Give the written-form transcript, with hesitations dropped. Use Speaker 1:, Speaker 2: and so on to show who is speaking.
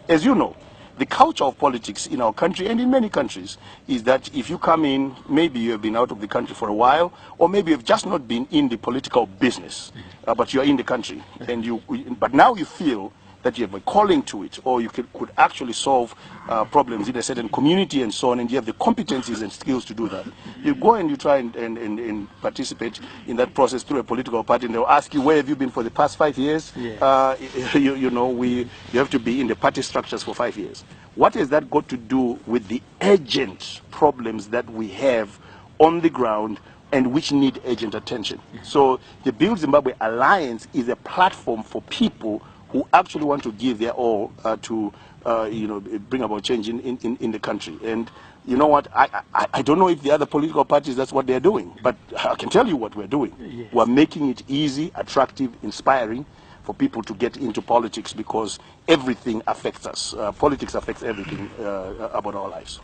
Speaker 1: as you know, the culture of politics in our country and in many countries is that if you come in, maybe you have been out of the country for a while, or maybe you've just not been in the political business, but you are in the country, and but now you feel that you have a calling to it, or you could actually solve problems in a certain community and so on, and you have the competencies and skills to do that. You go and you try and participate in that process through a political party, and they'll ask you, where have you been for the past 5 years? Yeah. You have to be in the party structures for 5 years. What has that got to do with the urgent problems that we have on the ground and which need urgent attention? So the Build Zimbabwe Alliance is a platform for people who actually want to give their all to bring about change in the country. And you know what, I don't know if the other political parties that's what they're doing, but I can tell you what we're doing. Yes. We're making it easy, attractive, inspiring for people to get into politics, because everything affects us. Politics affects everything about our lives.